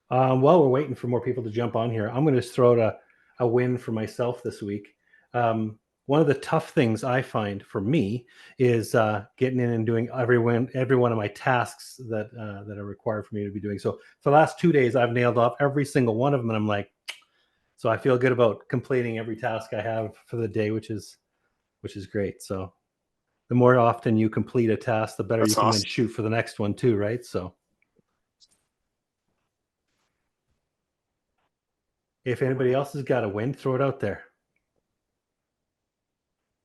While we're waiting for more people to jump on here, I'm going to throw out a win for myself this week. One of the tough things I find for me is getting in and doing every one of my tasks that are required for me to be doing. So for the last 2 days, I've nailed off every single one of them, and I'm like, so I feel good about completing every task I have for the day, which is great. So the more often you complete a task, the better you can then shoot for the next one too, right? So if anybody else has got a win, throw it out there.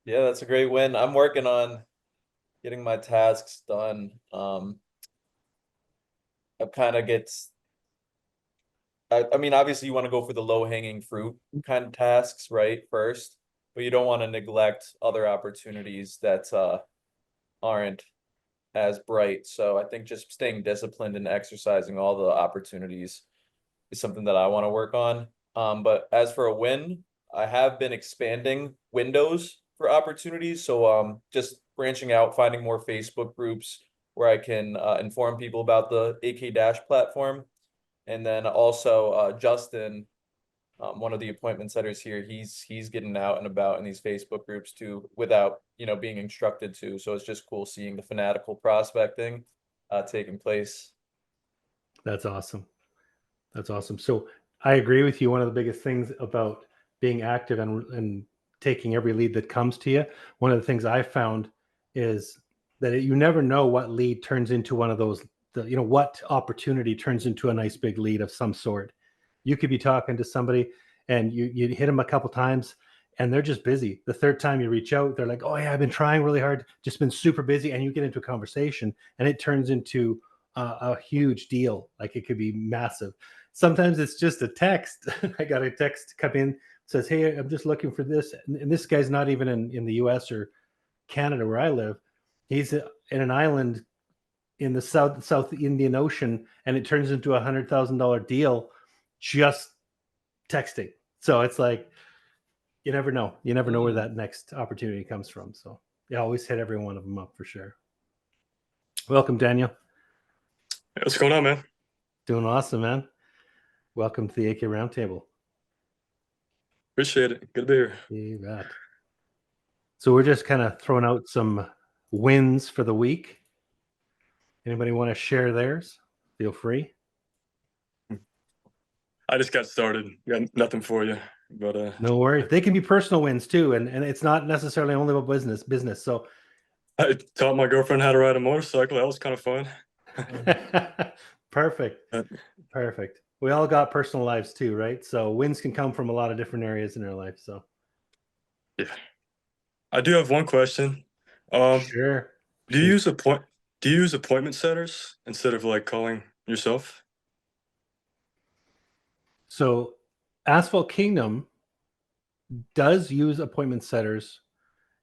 Yeah, that's a great win. I'm working on getting my tasks done. I kind of gets. I mean, obviously, you want to go for the low-hanging fruit kind of tasks, right? First, but you don't want to neglect other opportunities that aren't as bright. So I think just staying disciplined and exercising all the opportunities is something that I want to work on. But as for a win, I have been expanding windows for opportunities. So just branching out, finding more Facebook groups where I can inform people about the AK Dash platform. And then also Justin, one of the appointment setters here, he's getting out and about in these Facebook groups too, without being instructed to. So it's just cool seeing the fanatical prospecting taking place. That's awesome. That's awesome. So I agree with you. One of the biggest things about being active and taking every lead that comes to you, one of the things I found is that you never know what lead turns into one of those, what opportunity turns into a nice big lead of some sort. You could be talking to somebody and you hit them a couple times and they're just busy. The third time you reach out, they're like, oh yeah, I've been trying really hard, just been super busy. And you get into a conversation and it turns into a huge deal. Like it could be massive. Sometimes it's just a text. I got a text come in, says, hey, I'm just looking for this. And this guy's not even in the US or Canada where I live. He's in an island in the South Indian Ocean, and it turns into $100,000 deal just texting. So it's like, you never know. You never know where that next opportunity comes from. So you always hit every one of them up for sure. Welcome, Daniel. Hey, what's going on, man? Doing awesome, man. Welcome to the AK Roundtable. Appreciate it. Good to be here. You bet. So we're just kind of throwing out some wins for the week. Anybody want to share theirs? Feel free. I just got started. Got nothing for you, but no worries. They can be personal wins too, and it's not necessarily only about business. So I taught my girlfriend how to ride a motorcycle. That was kind of fun. Perfect. We all got personal lives too, right? So wins can come from a lot of different areas in our life. So yeah, I do have one question. Sure. Do you use appointment setters instead of like calling yourself? So Asphalt Kingdom does use appointment setters,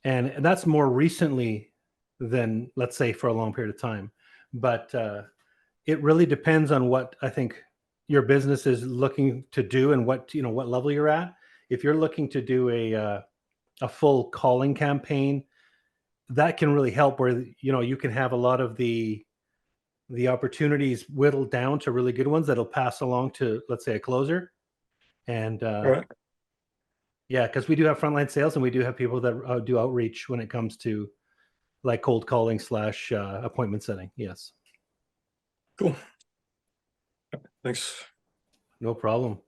and that's more recently than, let's say, for a long period of time. But it really depends on what I think your business is looking to do and what level you're at. If you're looking to do a full calling campaign, that can really help where you can have a lot of the opportunities whittled down to really good ones that'll pass along to, let's say, a closer. And Right. yeah, because we do have frontline sales and we do have people that do outreach when it comes to like cold calling / appointment setting. Yes. Cool. Thanks. No problem.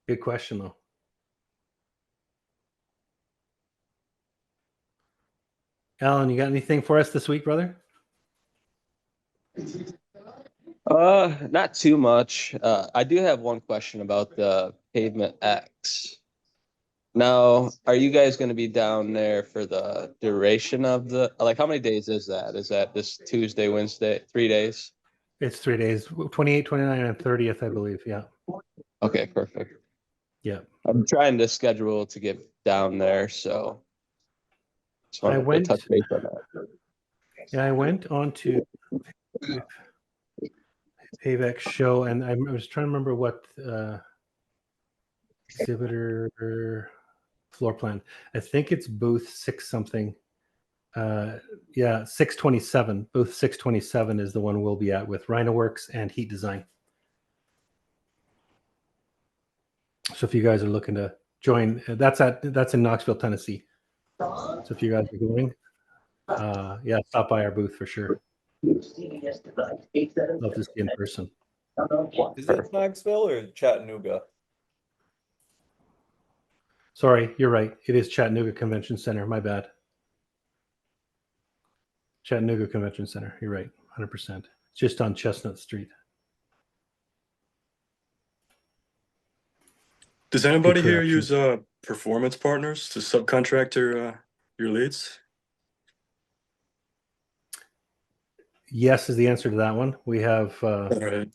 Good question though. Alan, you got anything for us this week, brother? Not too much. I do have one question about the Pavement X. Now, are you guys going to be down there for the duration of how many days is that? Is that this Tuesday, Wednesday, 3 days? It's 3 days, 28, 29, and 30th, I believe. Yeah. Okay, perfect. Yeah. I'm trying to schedule to get down there, so I went. Touch base on that. Yeah, I went on to Payback show, and I was trying to remember what exhibitor floor plan. I think it's booth 6 something. 627. Booth 627 is the one we'll be at with Rhinoworks and Heat Design. So if you guys are looking to join, that's in Knoxville, Tennessee. So if you guys are going, yeah, stop by our booth for sure. Love to see you in person. Is it Knoxville or Chattanooga? Sorry, you're right. It is Chattanooga Convention Center. My bad. Chattanooga Convention Center. You're right. 100%. It's just on Chestnut Street. Does anybody here correction. use performance partners to subcontract your leads? Yes is the answer to that one. We have Right.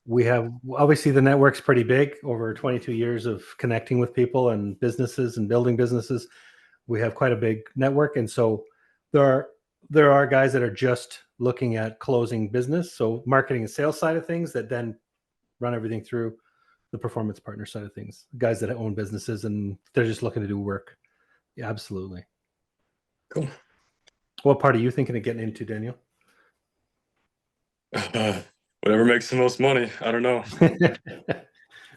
obviously the network's pretty big, over 22 years of connecting with people and businesses and building businesses. We have quite a big network, and so there are guys that are just looking at closing business, so marketing and sales side of things, that then run everything through the performance partner side of things. Guys that own businesses and they're just looking to do work. Yeah, absolutely. Cool. What part are you thinking of getting into, Daniel? Whatever makes the most money. I don't know.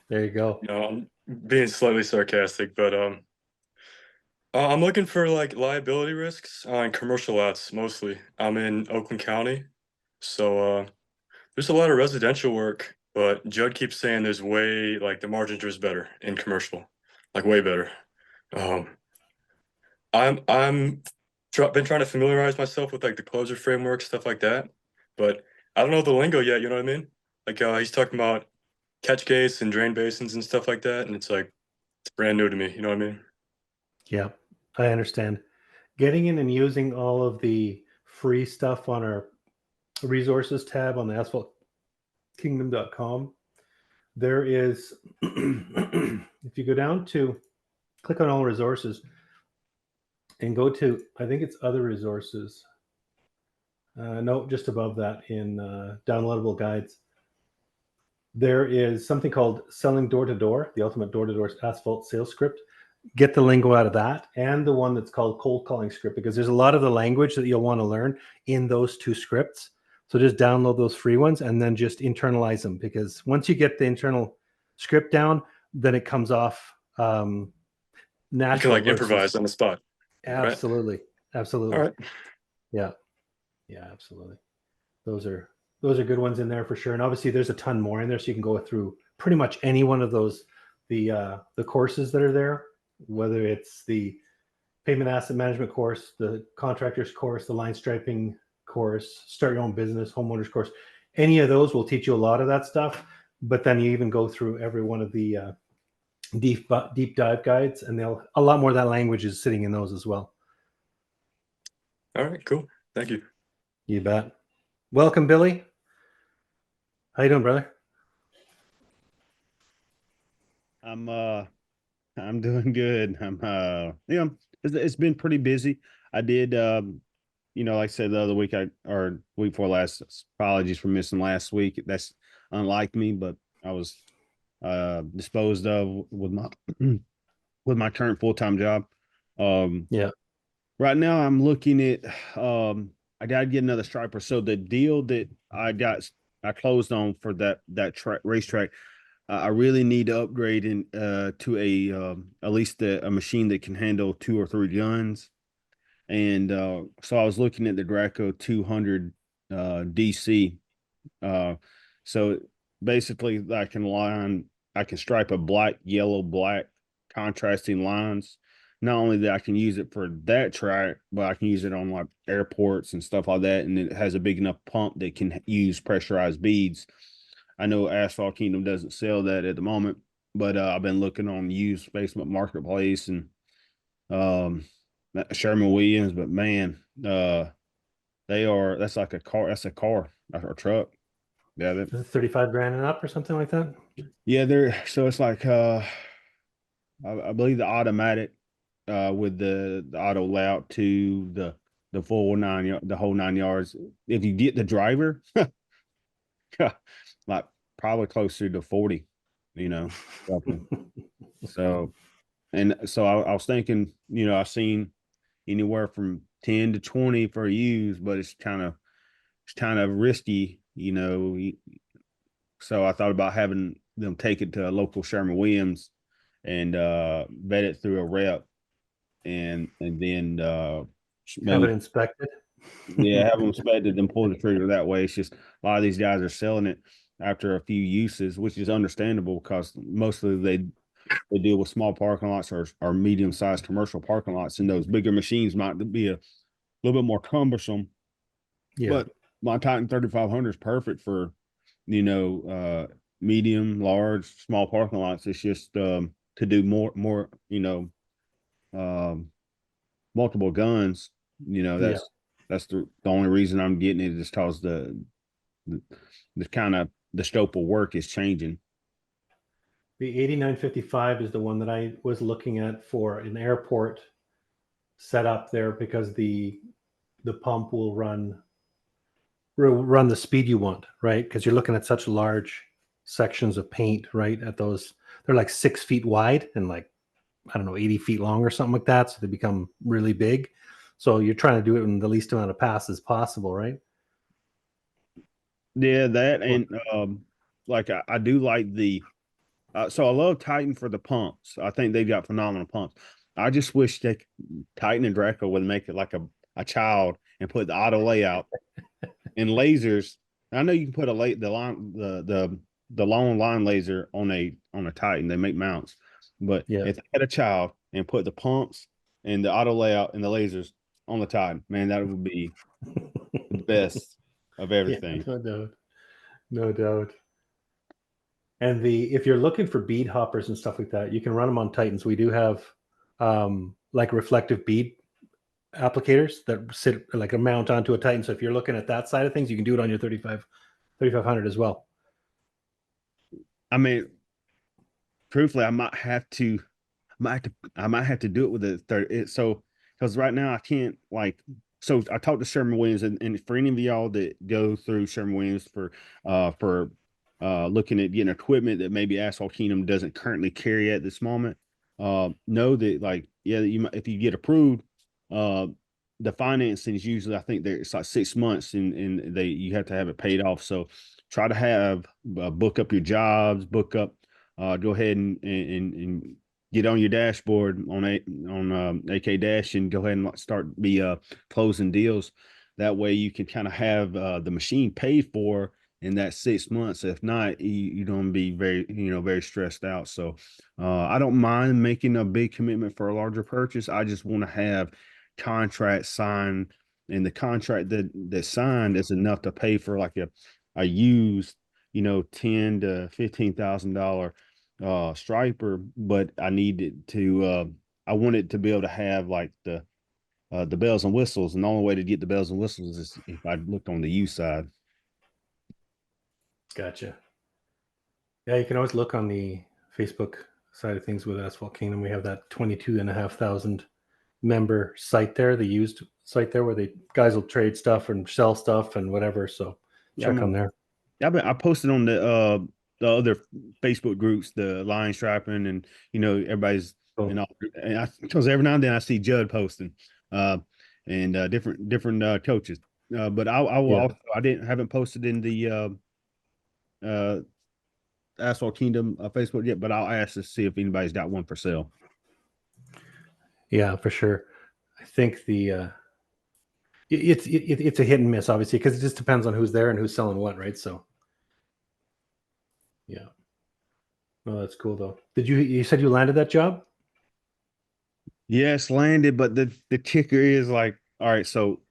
There you go. No, I'm being slightly sarcastic, but I'm looking for like liability risks on commercial lots mostly. I'm in Oakland County, so there's a lot of residential work, but Judd keeps saying there's way like the margins are just better in commercial, like way better. I'm been trying to familiarize myself with like the closure framework, stuff like that, but I don't know the lingo yet. You know what I mean? Like he's talking about catch gates and drain basins and stuff like that, and it's like it's brand new to me. You know what I mean? Yeah, I understand. Getting in and using all of the free stuff on our resources tab on the asphaltkingdom.com, there is, if you go down to click on all resources and go to, I think it's other resources. No, just above that in downloadable guides, there is something called Selling Door to Door, the ultimate door to door asphalt sales script. Get the lingo out of that and the one that's called cold calling script, because there's a lot of the language that you'll want to learn in those two scripts. So just download those free ones and then just internalize them, because once you get the internal script down, then it comes off natural. You can like improvise on the spot. Absolutely. Right? Absolutely. All right. Yeah. Yeah, absolutely. Those are good ones in there for sure. And obviously there's a ton more in there, so you can go through pretty much any one of those, the courses that are there, whether it's the pavement asset management course, the contractors course, the line striping course, start your own business, homeowners course. Any of those will teach you a lot of that stuff. But then you even go through every one of the deep dive guides, and a lot more of that language is sitting in those as well. All right, cool. Thank you. You bet. Welcome, Billy. How you doing, brother? I'm doing good. It's been pretty busy. I did like I said the other week or week before last, apologies for missing last week. That's unlike me, but I was disposed of with my with my current full-time job. Yeah. Right now I'm looking at I gotta get another striper. So the deal that I closed on for that racetrack, I really need to upgrade to at least a machine that can handle 2 or 3 guns. And so I was looking at the Draco 200 DC. So basically I can stripe a black, yellow, black contrasting lines. Not only that I can use it for that track, but I can use it on like airports and stuff like that. And it has a big enough pump that can use pressurized beads. I know Asphalt Kingdom doesn't sell that at the moment, but I've been looking on used basement marketplace and Sherman Williams, but man, that's like a car. That's a car or a truck. Yeah, 35 grand and up or something like that. Yeah, so it's like I believe the automatic with the auto layout to the full the whole 9 yards. If you get the driver, like probably closer to 40, So, and so I was thinking, I've seen anywhere from 10 to 20 for used, but it's kind of risky, So I thought about having them take it to a local Sherman Williams and vet it through a rep, and then Have maybe it inspected. yeah, have them inspected and pull the trigger that way. It's just a lot of these guys are selling it after a few uses, which is understandable because mostly they deal with small parking lots or medium sized commercial parking lots, and those bigger machines might be a little bit more cumbersome. Yeah. But my Titan 3500 is perfect for, medium, large, small parking lots. It's just to do more, multiple guns. Yeah. That's the only reason I'm getting it is because the kind of the scope of work is changing. The 8955 is the one that I was looking at for an airport setup there, because the pump will run the speed you want, right? Because you're looking at such large sections of paint, right? At those, they're like 6 feet wide and like, I don't know, 80 feet long or something like that. So they become really big. So you're trying to do it in the least amount of passes possible, right? Yeah, that and like I do like the so I love Titan for the pumps. I think they've got phenomenal pumps. I just wish Titan and Draco would make it like a child and put the auto layout and lasers. I know you can put the long line laser on a Titan. They make mounts, but Yeah. if they had a child and put the pumps and the auto layout and the lasers on the Titan, man, that would be the best of everything. Yeah, no doubt. No doubt. And if you're looking for bead hoppers and stuff like that, you can run them on Titans. We do have like reflective bead applicators that sit like a mount onto a Titan. So if you're looking at that side of things, you can do it on your 3500 as well. I mean, truthfully, I might have to do it with a third. So because right now I can't so I talked to Sherman Williams, and for any of y'all that go through Sherman Williams for looking at getting equipment that maybe Asphalt Kingdom doesn't currently carry at this moment, know that if you get approved, the financing is usually, I think it's like 6 months, and you have to have it paid off. So try to have book up your jobs, go ahead and get on your dashboard on AK Dash and go ahead and start closing deals. That way you can kind of have the machine paid for in that 6 months. If not, you're going to be very stressed out. So I don't mind making a big commitment for a larger purchase. I just want to have contract signed, and the contract that signed is enough to pay for like a used, $10,000 to $15,000 striper, but I needed to I wanted to be able to have like the bells and whistles, and the only way to get the bells and whistles is if I looked on the U side. Gotcha. Yeah, you can always look on the Facebook side of things with Asphalt Kingdom. We have that 22,500 member site there, the used site there, where the guys will trade stuff and sell stuff and whatever. So check on there. I posted on the other Facebook groups, the line striping, and everybody's because every now and then I see Judd posting and different coaches. But I will also, haven't posted in the Asphalt Kingdom Facebook yet, but I'll ask to see if anybody's got one for sale. Yeah, for sure. I think it's a hit and miss, obviously, because it just depends on who's there and who's selling what, right? So yeah. Oh, that's cool though. You said you landed that job? Yes, landed, but the kicker is like, all right, so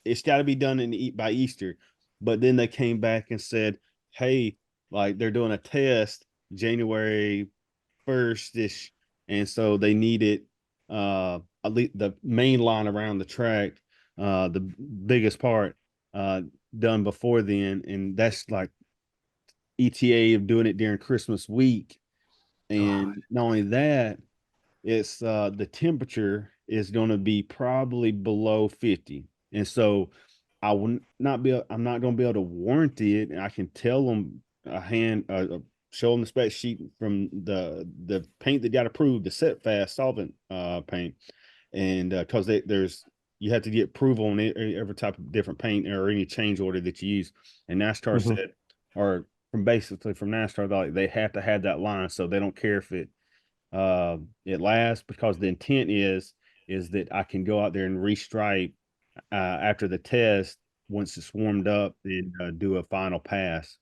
it's got to be done by Easter. But then they came back and said, hey, like they're doing a test January 1st ish, and so they needed at least the main line around the track, the biggest part, done before then, and that's like ETA of doing it during Christmas week. And not only that, it's the temperature is going to be probably below 50, and so I'm not going to be able to warranty it. And I can tell them show them the spec sheet from the paint that got approved, the set fast solvent paint, and because you have to get approval on every type of different paint or any change order that you use. And NASCAR said, or from NASCAR, they have to have that line, so they don't care if it it lasts, because the intent is that I can go out there and restripe after the test once it's warmed up and do a final pass.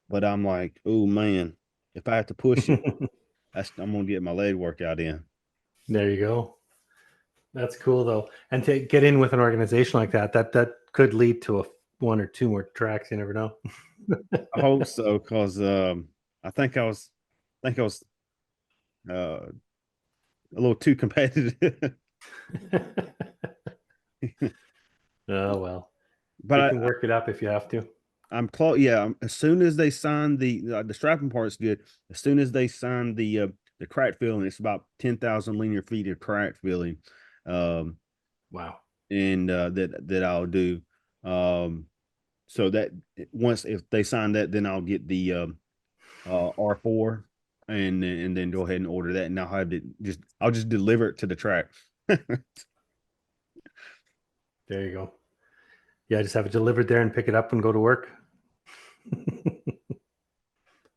But I'm like, oh man, if I have to push it, I'm gonna get my leg workout in. There you go. That's cool though. And to get in with an organization like that, that could lead to one or two more tracks. You never know. I hope so, because I think I was a little too competitive. Oh well, But you can work it up if you have to. I'm close. Yeah, as soon as they sign the strapping part's good. As soon as they sign the crack filling, it's about 10,000 linear feet of crack filling, Wow. and that I'll do. So that once if they sign that, then I'll get the R4, and then go ahead and order that, and I'll just deliver it to the track. There you go. Yeah, just have it delivered there and pick it up and go to work.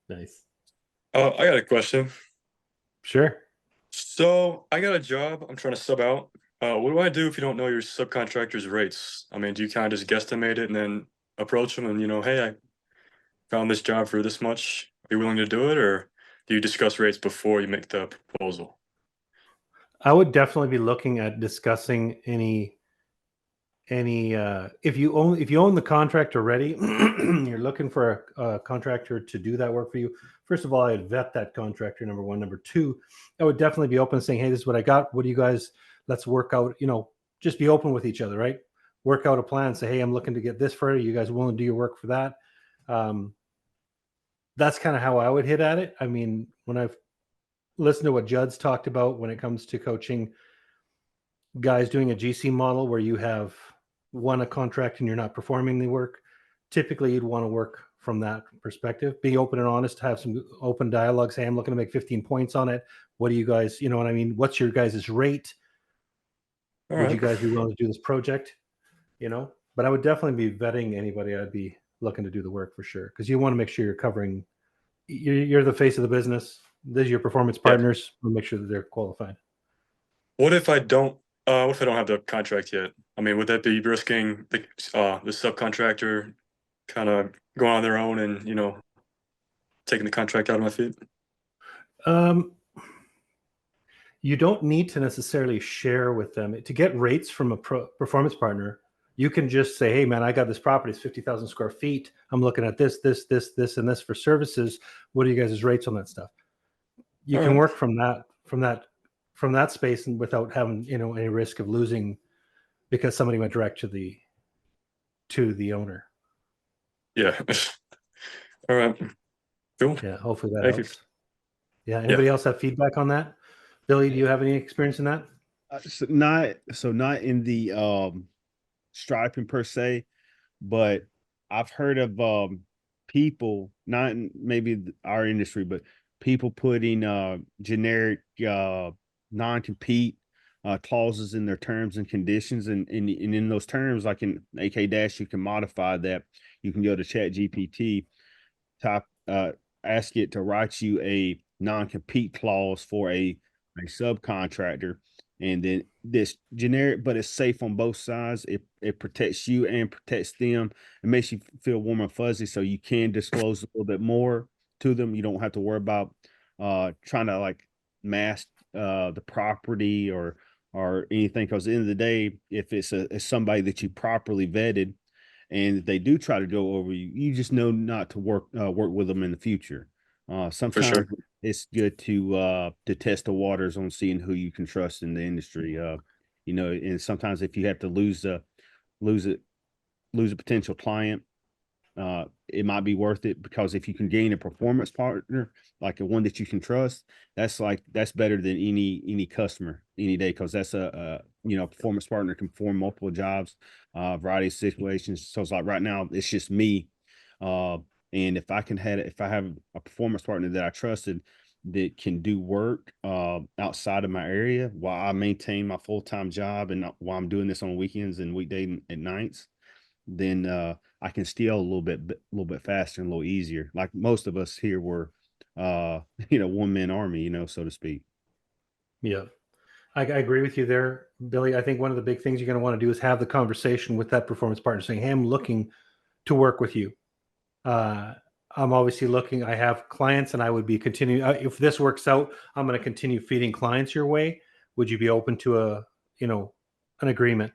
Nice. I got a question. Sure. So I got a job. I'm trying to sub out. What do I do if you don't know your subcontractor's rates? I mean, do you kind of just guesstimate it and then approach them and, hey, I found this job for this much. Are you willing to do it, or do you discuss rates before you make the proposal? I would definitely be looking at discussing any if you own the contract already, you're looking for a contractor to do that work for you. First of all, I'd vet that contractor, number one. Number two, I would definitely be open, saying, hey, this is what I got. What do you guys, let's work out, just be open with each other, right? Work out a plan. Say, hey, I'm looking to get this for you. You guys willing to do your work for that? That's kind of how I would hit at it. I mean, when I've listened to what Judd's talked about when it comes to coaching guys doing a GC model where you have won a contract and you're not performing the work, typically you'd want to work from that perspective. Be open and honest, have some open dialogue. Say, I'm looking to make 15 points on it. What do you guys, you know what I mean? What's your guys' rate? All Would right. you guys be willing to do this project? But I would definitely be vetting anybody I'd be looking to do the work for sure. Because you want to make sure you're covering, you're the face of the business. These are your performance partners. We'll make sure that they're qualified. What if I don't have the contract yet? I mean, would that be risking the subcontractor kind of going on their own and, taking the contract out of my feet? You don't need to necessarily share with them to get rates from a performance partner. You can just say, hey man, I got this property, it's 50,000 square feet. I'm looking at this, and this for services. What are you guys' rates on that stuff? You can work from that space and without having, any risk of losing because somebody went direct to the owner. Yeah. All right. Cool. Yeah. Hopefully that Thank helps. Yeah. Anybody else have feedback on that? Billy, do you have any experience in that? Not in the striping per se, but I've heard of people, not in maybe our industry, but people putting generic non-compete clauses in their terms and conditions, and in those terms, like in AK Dash, you can modify that. You can go to Chat GPT, type ask it to write you a non-compete clause for a subcontractor, and then this generic, but it's safe on both sides. It protects you and protects them. It makes you feel warm and fuzzy, so you can disclose a little bit more to them. You don't have to worry about trying to like mask the property or anything, because at the end of the day, if it's somebody that you properly vetted and they do try to go over you, you just know not to work with them in the future. Sometimes sure. it's good to test the waters on seeing who you can trust in the industry. And sometimes if you have to lose a potential client, it might be worth it, because if you can gain a performance partner, like a one that you can trust, that's better than any customer any day, because that's a performance partner can perform multiple jobs, variety of situations. So it's like right now it's just me, and if I have a performance partner that I trusted that can do work outside of my area while I maintain my full-time job, and while I'm doing this on weekends and weekdays and nights, then I can steal a little bit faster and a little easier. Like most of us here were, one man army, so to speak. Yeah. I agree with you there, Billy. I think one of the big things you're going to want to do is have the conversation with that performance partner saying, hey, I'm looking to work with you. I'm obviously looking, I have clients and I would be continuing, if this works out, I'm going to continue feeding clients your way. Would you be open to an agreement?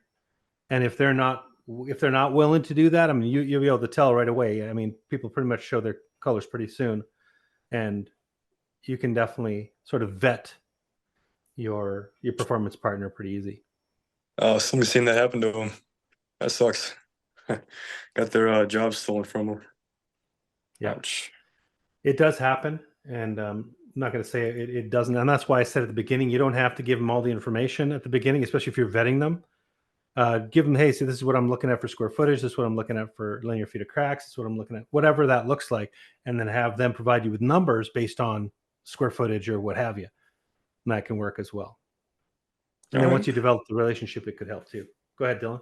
And if they're not willing to do that, I mean, you'll be able to tell right away. I mean, people pretty much show their colors pretty soon, and you can definitely sort of vet your performance partner pretty easy. Oh, somebody's seen that happen to them. That sucks. Got their job stolen from them. Yeah. Ouch. It does happen, and I'm not going to say it doesn't. And that's why I said at the beginning, you don't have to give them all the information at the beginning, especially if you're vetting them. Give them, hey, see, this is what I'm looking at for square footage. This is what I'm looking at for linear feet of cracks. This is what I'm looking at, whatever that looks like, and then have them provide you with numbers based on square footage or what have you. And that can work as well. And then once you develop the relationship, it could help too. Go ahead, Dylan.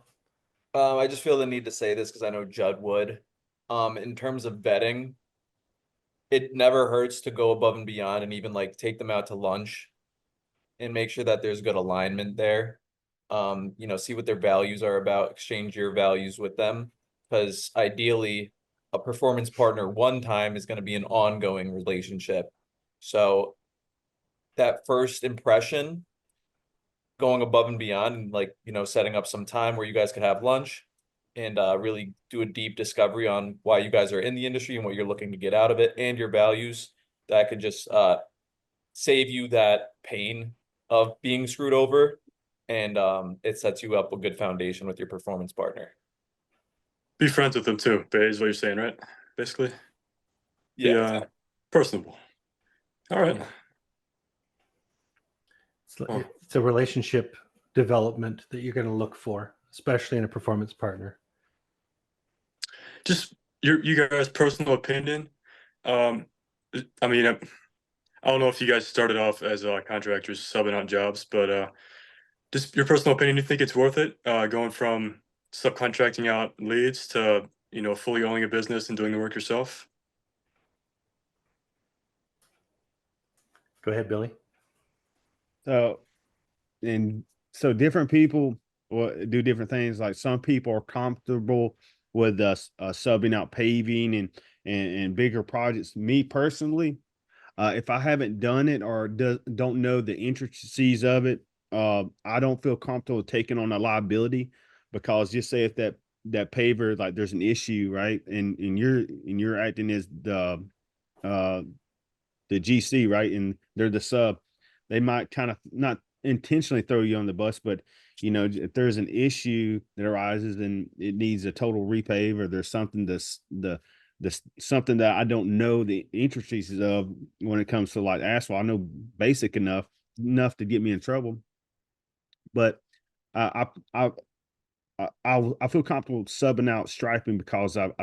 I just feel the need to say this because I know Judd would. In terms of vetting, it never hurts to go above and beyond and even like take them out to lunch and make sure that there's good alignment there. See what their values are about, exchange your values with them. Because ideally, a performance partner one time is going to be an ongoing relationship. So that first impression, going above and beyond, and like, setting up some time where you guys could have lunch and really do a deep discovery on why you guys are in the industry and what you're looking to get out of it and your values, that could just save you that pain of being screwed over. And it sets you up a good foundation with your performance partner. Be friends with them too, is what you're saying, right? Basically. Yeah. Be personable. All right. Yeah. It's a relationship development that you're going to look for, especially in a performance partner. Just you guys' personal opinion. I mean, I don't know if you guys started off as contractors subbing out jobs, but just your personal opinion. You think it's worth it going from subcontracting out leads to fully owning a business and doing the work yourself? Go ahead, Billy. So different people do different things. Like some people are comfortable with subbing out paving and bigger projects. Me personally, if I haven't done it or don't know the intricacies of it, I don't feel comfortable taking on a liability, because just say if that paver, like there's an issue, right? And you're acting as the GC, right? And they're the sub. They might kind of not intentionally throw you on the bus, but if there's an issue that arises and it needs a total repave, or there's something something that I don't know the intricacies of when it comes to like asphalt. I know basic enough to get me in trouble, but I feel comfortable subbing out striping because I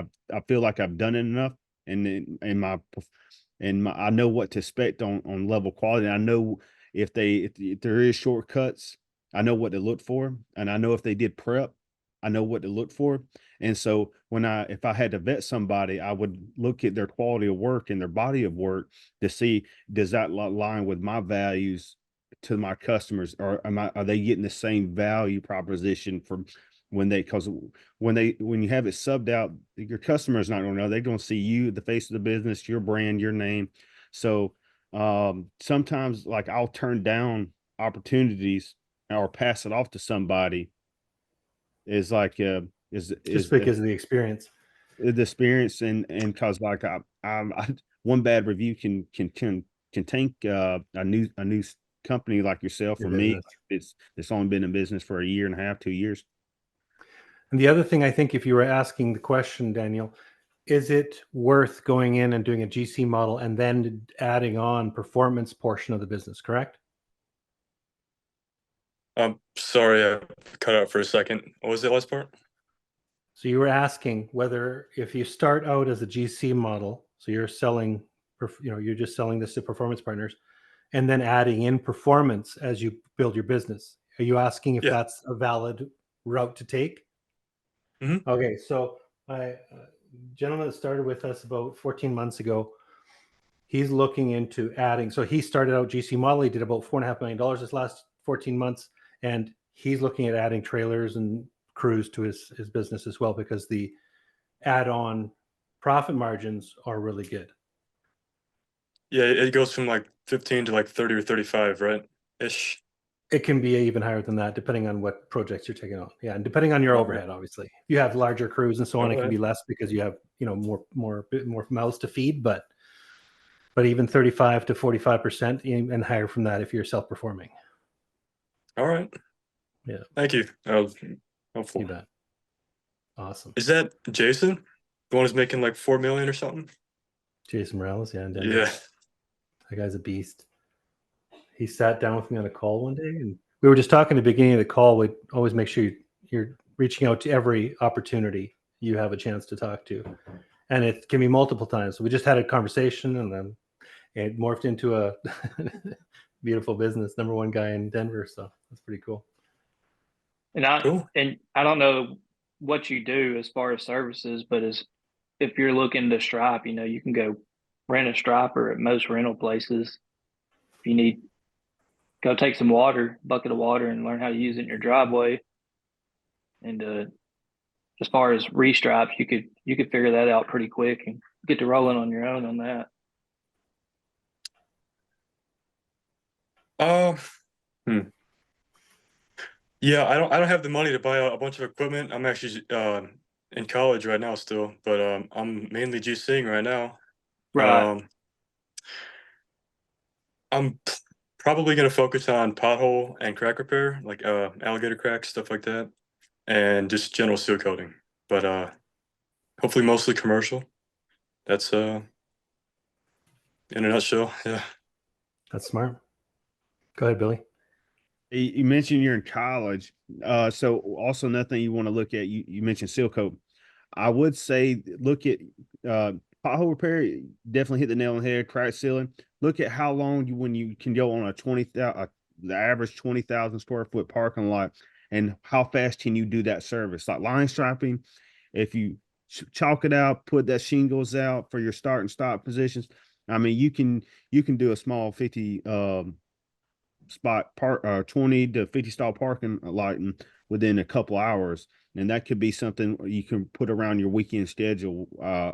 feel like I've done it enough, and I know what to expect on level quality. I know if there is shortcuts, I know what to look for, and I know if they did prep, I know what to look for. And so if I had to vet somebody, I would look at their quality of work and their body of work to see, does that align with my values to my customers, or are they getting the same value proposition from because when you have it subbed out, your customer's not going to know. They're going to see you, the face of the business, your brand, your name. So sometimes like I'll turn down opportunities or pass it off to somebody is like just because of the experience. The experience and because like I one bad review can tank a new company like yourself or me. It's only been in business for a year and a half, 2 years. And the other thing, I think, if you were asking the question, Daniel, is it worth going in and doing a GC model and then adding on performance portion of the business, correct? Sorry, I cut out for a second. What was the last part? So you were asking whether if you start out as a GC model, so you're selling, you're just selling this to performance partners, and then adding in performance as you build your business. Are you asking if that's a valid route to take? Mm-hmm. Okay, so a gentleman that started with us about 14 months ago, he's looking into adding. So he started out GC model. He did about $4.5 million this last 14 months, and he's looking at adding trailers and crews to his business as well, because the add-on profit margins are really good. Yeah, it goes from like 15 to like 30 or 35, right? Ish. It can be even higher than that, depending on what projects you're taking on. Yeah, and depending on your Okay. overhead, obviously. If you have larger crews and so on, it can Alright. be less because you have, more mouths to feed. But even 35 to 45% and higher from that if you're self-performing. All right. Yeah. Thank you. That was helpful. You bet. Awesome. Is that Jason? The one who's making like 4 million or something? Jason Morales, yeah, in Denver. Yeah. That guy's a beast. He sat down with me on a call one day, and we were just talking at the beginning of the call. We always make sure you're reaching out to every opportunity you have a chance to talk to, and it can be multiple times. So we just had a conversation, and then it morphed into a beautiful business. #1 guy in Denver, so that's pretty cool. And I Cool. don't know what you do as far as services, but if you're looking to stripe, you can go rent a striper at most rental places. If you need, go take some water, bucket of water, and learn how to use it in your driveway. And as far as restripes, you could figure that out pretty quick and get to rolling on your own on that. Yeah, I don't have the money to buy a bunch of equipment. I'm actually in college right now still, but I'm mainly GCing right now. Right. I'm probably gonna focus on pothole and crack repair, like alligator cracks, stuff like that, and just general seal coating. But hopefully mostly commercial. That's in a nutshell. Yeah. That's smart. Go ahead, Billy. You mentioned you're in college. So also another thing you want to look at, you mentioned seal coat. I would say look at pothole repair, definitely hit the nail on the head, crack sealing. Look at how long when you can go on a 20,000, the average 20,000 square foot parking lot, and how fast can you do that service? Like line striping, if you chalk it out, put that shingles out for your start and stop positions. I mean, you can do a small 50 spot 20 to 50 stall parking lot within a couple hours, and that could be something you can put around your weekend schedule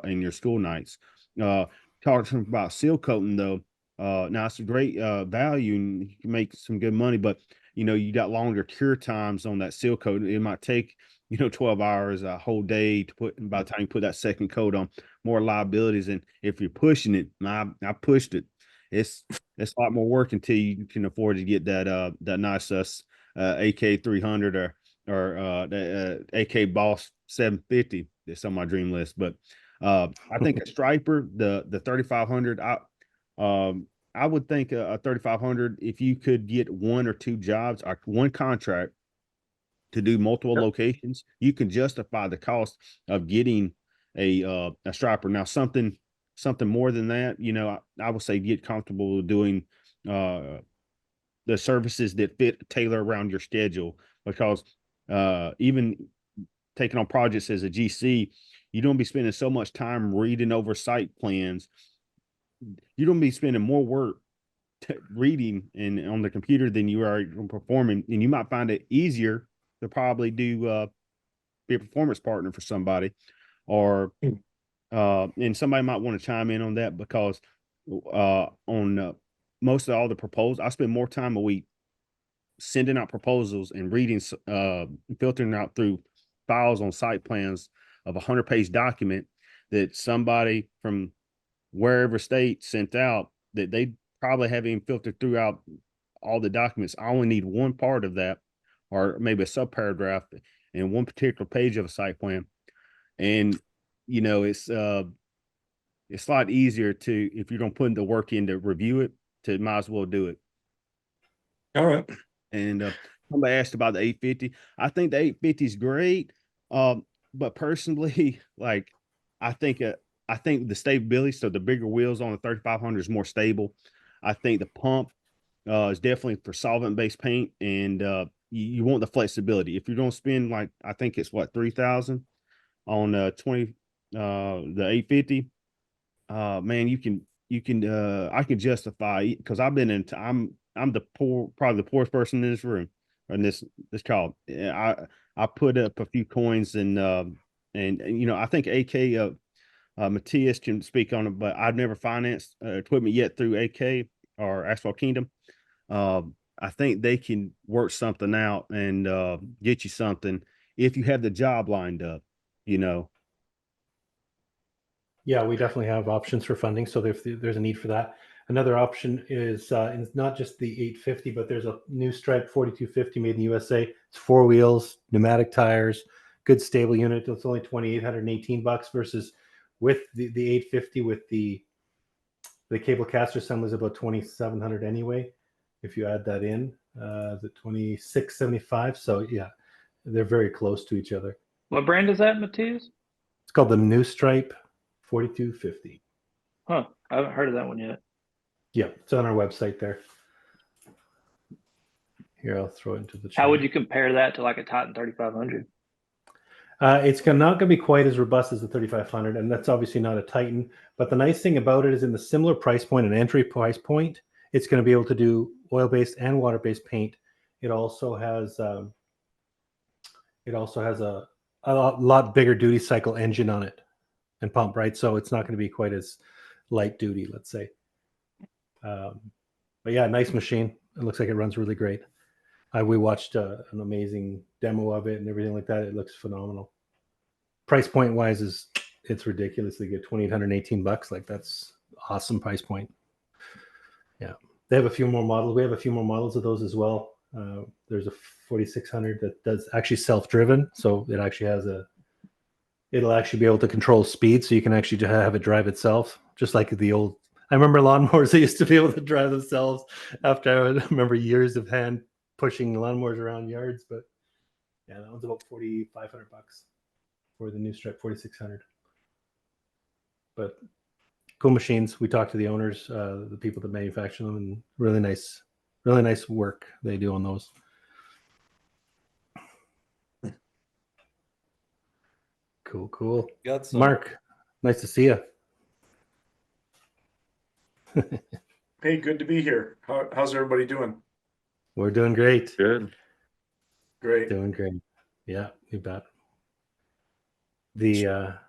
and your school nights. Talking about seal coating though, now it's a great value and you can make some good money, but you got longer cure times on that seal coat. It might take 12 hours, a whole day to put. And by the time you put that second coat on, more liabilities. And if you're pushing it, I pushed it. It's a lot more work until you can afford to get that nice AK 300 or the AK Boss 750 that's on my dream list. But I think a striper, the 3500, I would think a 3500, if you could get one or two jobs, or one contract to do multiple locations, you can justify the cost of getting a striper. Now something more than that, I would say get comfortable doing the services that tailor around your schedule, because even taking on projects as a GC, you don't be spending so much time reading over site plans. You don't be spending more work reading and on the computer than you are performing, and you might find it easier to probably do be a performance partner for somebody, or and somebody might want to chime in on that, because on most of all the proposals, I spend more time a week sending out proposals and reading, filtering out through files on site plans of 100-page document that somebody from wherever state sent out, that they probably haven't even filtered throughout all the documents. I only need one part of that, or maybe a subparagraph in one particular page of a site plan. And, it's a lot easier to, if you're going to put the work in to review it, to might as well do it. All right. And somebody asked about the 850. I think the 850 is great. But personally, like, I think the stability, so the bigger wheels on the 3500 is more stable. I think the pump is definitely for solvent-based paint, and you want the flexibility. If you don't spend, like, I think it's what, 3,000 on the 850, man, you I can justify, because I've been in, I'm the probably the poorest person in this room, or in this call. I put up a few coins, and I think AK Matthias can speak on it, but I've never financed equipment yet through AK or Asphalt Kingdom. I think they can work something out and get you something if you have the job lined up, Yeah, we definitely have options for funding. So there's a need for that. Another option is it's not just the 850, but there's a new Stripe 4250 made in the USA. It's 4 wheels, pneumatic tires, good stable unit. It's only $2,818 versus with the 850 with the cable caster assembly is about 2,700 anyway. If you add that in, the 2675. So yeah, they're very close to each other. What brand is that, Matthias? It's called the New Stripe 4250. Huh. I haven't heard of that one yet. Yeah, it's on our website there. Here, I'll throw it into the chat. How would you compare that to like a Titan 3500? It's not going to be quite as robust as the 3500, and that's obviously not a Titan. But the nice thing about it is in the similar price point, an entry price point, it's going to be able to do oil-based and water-based paint. It also has a lot bigger duty cycle engine on it and pump, right? So it's not going to be quite as light duty, let's say. But yeah, nice machine. It looks like it runs really great. We watched an amazing demo of it and everything like that. It looks phenomenal. Price point wise, it's ridiculously good. $2,818. Like, that's awesome price point. Yeah, they have a few more models. We have a few more models of those as well. There's a 4600 that does actually self-driven, so it actually has it'll actually be able to control speed, so you can actually have it drive itself, just like the old. I remember lawnmowers that used to be able to drive themselves. After I remember years of hand pushing lawnmowers around yards, but yeah, that one's about $4,500 for the new Stripe 4600. But cool machines. We talked to the owners, the people that manufacture them, and really nice work they do on those. Cool. Got some. Mark, nice to see you. Hey, good to be here. How's everybody doing? We're doing great. Good. Great. Doing great. Yeah, you bet. The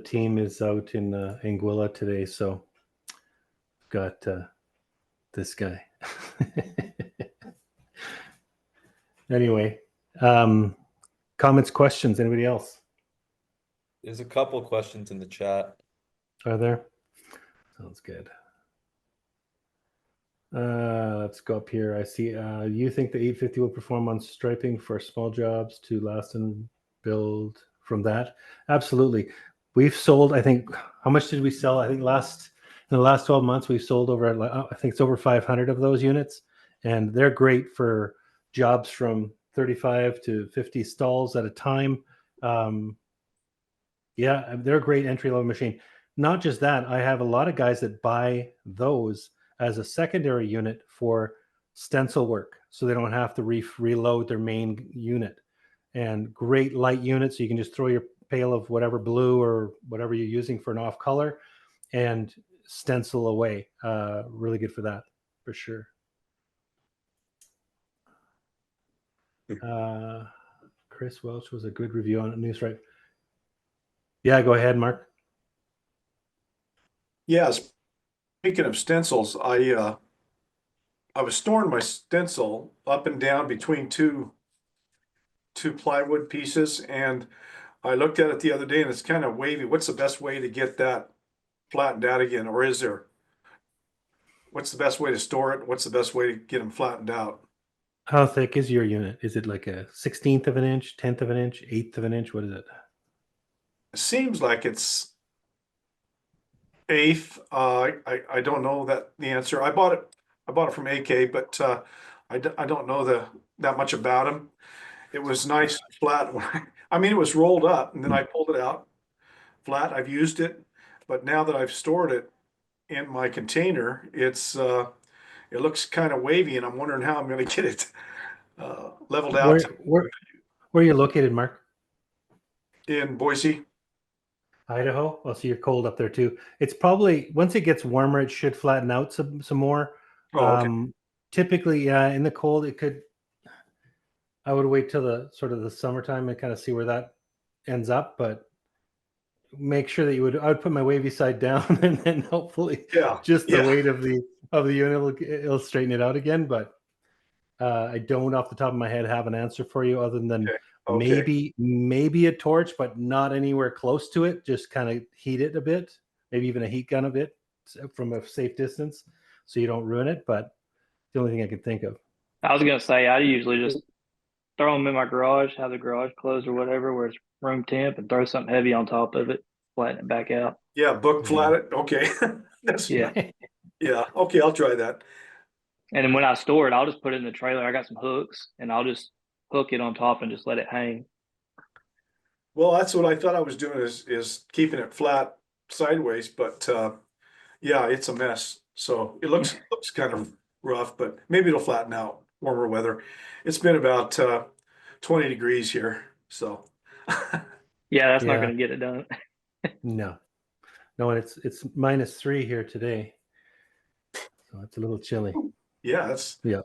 team is out in Anguilla today, so got this guy. Anyway, comments, questions, anybody else? There's a couple questions in the chat. Are there? Sounds good. Let's go up here. I see you think the 850 will perform on striping for small jobs to last and build from that? Absolutely. We've sold, I think, how much did we sell? I think in the last 12 months, we've sold over, I think it's over 500 of those units, and they're great for jobs from 35 to 50 stalls at a time. Yeah, they're a great entry-level machine. Not just that, I have a lot of guys that buy those as a secondary unit for stencil work, so they don't have to reload their main unit. And great light unit, so you can just throw your pail of whatever blue or whatever you're using for an off color and stencil away. Really good for that, for sure. Chris Welch was a good review on News, right? Yeah, go ahead, Mark. Yes. Speaking of stencils, I was storing my stencil up and down between two plywood pieces, and I looked at it the other day and it's kind of wavy. What's the best way to get that flattened out again? Or what's the best way to store it? What's the best way to get them flattened out? How thick is your unit? Is it like a 16th of an inch, 10th of an inch, 1/8 of an inch? What is it? It seems like it's 1/8. I don't know the answer. I bought it from AK, but I don't know that much about them. It was nice flat. I mean, it was rolled up, and then I pulled it out flat. I've used it, but now that I've stored it in my container, it looks kind of wavy, and I'm wondering how I'm going to get it leveled out. Where are you located, Mark? In Boise. Idaho. Well, so you're cold up there too. It's probably once it gets warmer, it should flatten out some more. Oh, okay. Typically, yeah, in the cold, it could. I would wait till the sort of the summertime and kind of see where that ends up, but make sure that I would put my wavy side down and then hopefully Yeah. just the Yeah. weight of the unit it'll straighten it out again. But I don't off the top of my head have an answer for you other than Okay. maybe a torch, but not anywhere close to it. Just kind of heat it a bit, maybe even a heat gun a bit from a safe distance so you don't ruin it. But the only thing I can think of. I was gonna say I usually just throw them in my garage, have the garage closed or whatever, where it's room temp, and throw something heavy on top of it, flatten it back out. Yeah, book flat it. Okay. That's Yeah. yeah. Okay, I'll try that. And then when I store it, I'll just put it in the trailer. I got some hooks, and I'll just hook it on top and just let it hang. Well, that's what I thought I was doing is keeping it flat sideways, but yeah, it's a mess. So it looks kind of rough, but maybe it'll flatten out. Warmer weather. It's been about 20 degrees here, so Yeah, that's not Yeah. going to get it done. No, and it's -3 here today, so it's a little chilly. yeah, that's Yeah.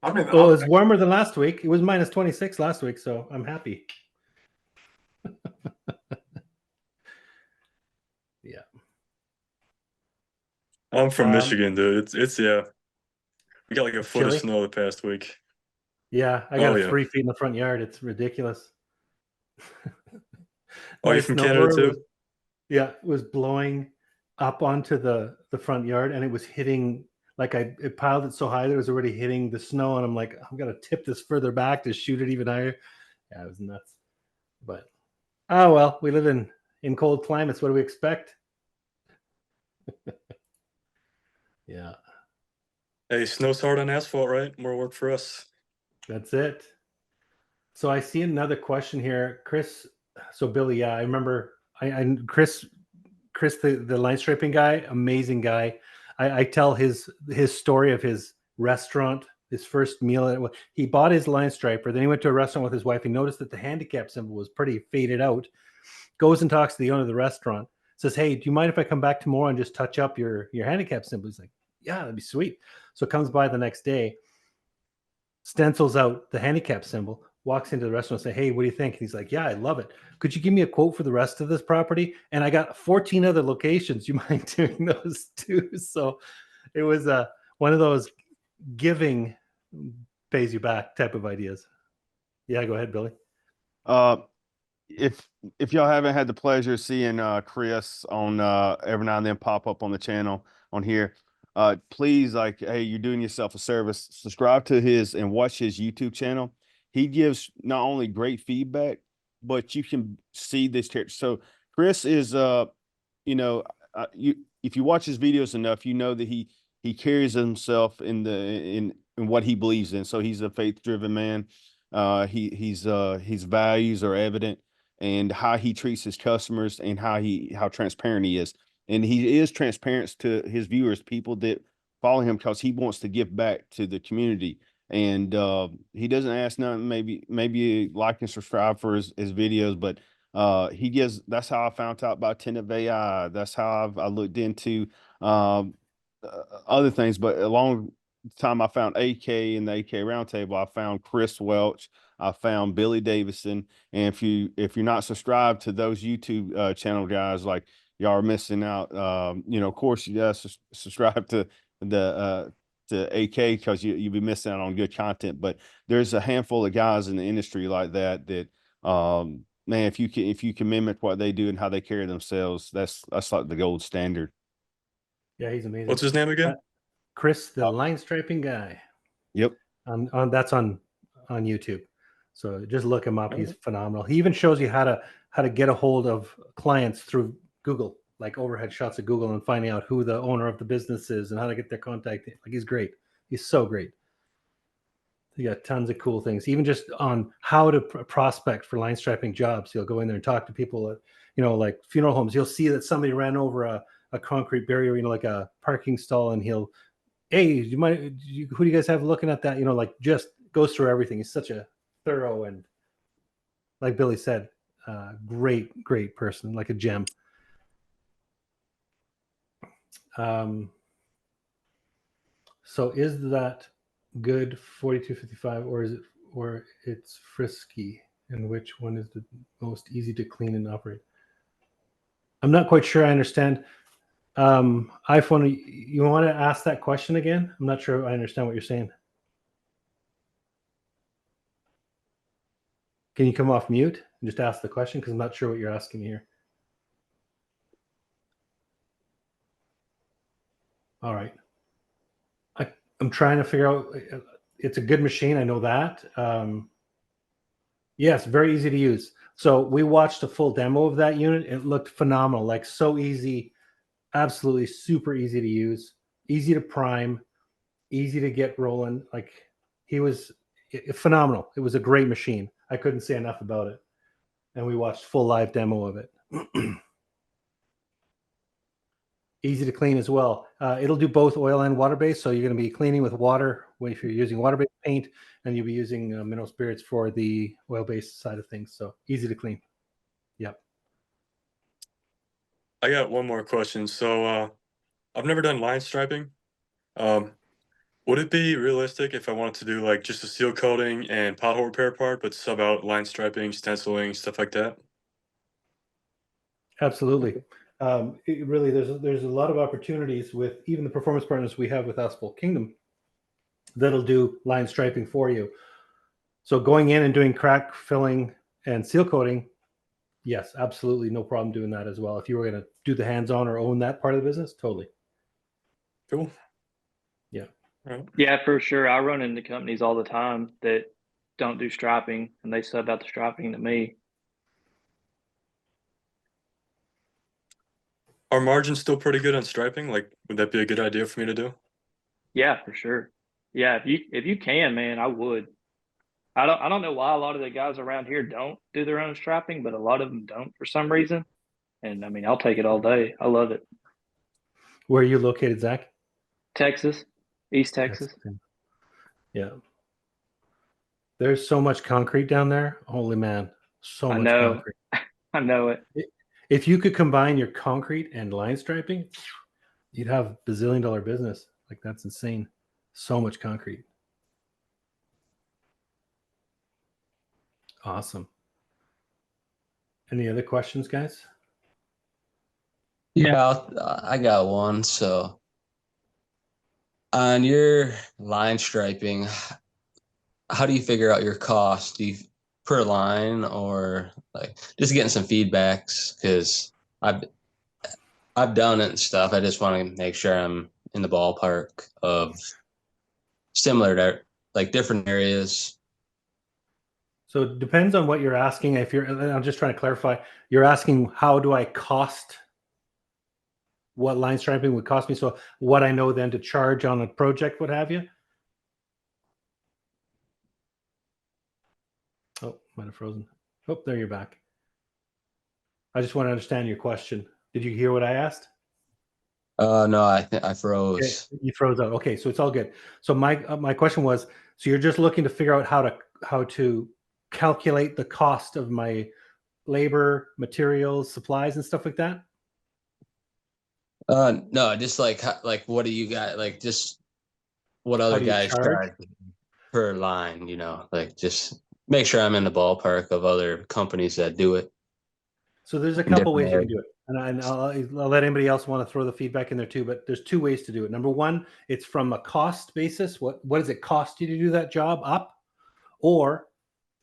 I'm in. Well, it's warmer than last week. It was -26 last week, so I'm happy. Yeah. I'm from Michigan, dude. It's yeah. We got like a foot of chilly? snow the past week. Yeah, I got Oh, yeah. 3 feet in the front yard. It's ridiculous. Oh, My you from Canada snowblower too? it was blowing up onto the front yard, and it was hitting like it piled it so high that it was already hitting the snow, and I'm like, I'm gonna tip this further back to shoot it even higher. Yeah, it was nuts. But oh well, we live in cold climates. What do we expect? Yeah, Hey, snow's hard on asphalt, right? More work for us. that's it. So I see another question here, Chris. So Billy, yeah, I remember. I Chris, the line striping guy, amazing guy. I tell his story of his restaurant, his first meal. He bought his line striper, then he went to a restaurant with his wife. He noticed that the handicap symbol was pretty faded out. Goes and talks to the owner of the restaurant. Says, "Hey, do you mind if I come back tomorrow and just touch up your handicap symbol?" He's like, "Yeah, that'd be sweet." So comes by the next day, stencils out the handicap symbol, walks into the restaurant and say, "Hey, what do you think?" And he's like, "Yeah, I love it. Could you give me a quote for the rest of this property? And I got 14 other locations. You mind doing those too?" So it was one of those giving pays you back type of ideas. Yeah, go ahead, Billy. If y'all haven't had the pleasure of seeing Chris on every now and then pop up on the channel on here, please, like, hey, you're doing yourself a service. Subscribe to his and watch his YouTube channel. He gives not only great feedback, but you can see this character. So Chris is you if you watch his videos enough, you know that he carries himself in what he believes in. So he's a faith-driven man. His values are evident, and how he treats his customers, and how transparent he is. And he is transparent to his viewers, people that follow him, because he wants to give back to the community. And he doesn't ask nothing, maybe like and subscribe for his videos, but he gives. That's how I found out about Tenant AI. That's how I looked into other things. But along the time I found AK and the AK Roundtable, I found Chris Welch, I found Billy Davison. And if you're not subscribed to those YouTube channel guys, like, y'all are missing out. Of course, you gotta subscribe to the to AK, because you'll be missing out on good content. But there's a handful of guys in the industry like that man, if you can mimic what they do and how they carry themselves, that's like the gold standard. Yeah, he's amazing. What's his name again? Chris, the line striping guy. Yep. That's on YouTube. So just look him up. He's phenomenal. He even shows you how to get a hold of clients through Google, like overhead shots of Google, and finding out who the owner of the business is and how to get their contact. Like, he's great. He's so great. He got tons of cool things, even just on how to prospect for line striping jobs. He'll go in there and talk to people at, like funeral homes. You'll see that somebody ran over a concrete barrier, like a parking stall, and he'll, "Hey, who do you guys have looking at that?" Like, just goes through everything. He's such a thorough, and like Billy said, great person, like a gem. So is that good 4255, or is it, or it's frisky? And which one is the most easy to clean and operate? I'm not quite sure I understand. iPhone, you want to ask that question again? I'm not sure I understand what you're saying. Can you come off mute and just ask the question? Because I'm not sure what you're asking here. All right. I'm trying to figure out. It's a good machine. I know that. Yes, very easy to use. So we watched a full demo of that unit. It looked phenomenal, like so easy, absolutely super easy to use, easy to prime, easy to get rolling. Like he was phenomenal. It was a great machine. I couldn't say enough about it. And we watched full live demo of it. Easy to clean as well. It'll do both oil and water-based. So you're going to be cleaning with water if you're using water-based paint, and you'll be using mineral spirits for the oil-based side of things. So easy to clean. Yep. I got one more question. So I've never done line striping. Would it be realistic if I wanted to do like just a seal coating and pothole repair part, but sub out line striping, stenciling, stuff like that? Absolutely. It really, there's a lot of opportunities with even the performance partners we have with Asphalt Kingdom that'll do line striping for you. So going in and doing crack filling and seal coating, yes, absolutely, no problem doing that as well. If you were going to do the hands-on or own that part of the business, totally. Cool. Yeah. Right. Yeah, for sure. I run into companies all the time that don't do striping, and they sub out the striping to me. Are margins still pretty good on striping? Like, would that be a good idea for me to do? Yeah, for sure. Yeah, if you can, man, I would. I don't know why a lot of the guys around here don't do their own striping, but a lot of them don't for some reason. And I mean, I'll take it all day. I love it. Where are you located, Zach? Texas, East Texas. Yeah. There's so much concrete down there. Holy man, so I much know. concrete. I know it. If you could combine your concrete and line striping, you'd have $bazillion business. Like that's insane. So much concrete. Awesome. Any other questions, guys? Yeah, I got one. So on your line striping, how do you figure out your cost? Do you per line, or like just getting some feedbacks? Because I've done it and stuff. I just want to make sure I'm in the ballpark of similar to like different areas. So it depends on what you're asking. If you're, I'm just trying to clarify, you're asking how do I cost what line striping would cost me? So what I know then to charge on a project, what have you? Oh, might have frozen. Oh, there you're back. I just want to understand your question. Did you hear what I asked? No, I froze. Okay, you froze out. Okay, so it's all good. So my question was, so you're just looking to figure out how to calculate the cost of my labor, materials, supplies, and stuff like that? No, just like what do you got? Like just what How other do you guys charge? charge per line? You know, like just make sure I'm in the ballpark of other companies that do it. So there's a In couple different ways you can areas. do it. And I'll let anybody else want to throw the feedback in there too, but there's two ways to do it. Number one, it's from a cost basis. What does it cost you to do that job up? Or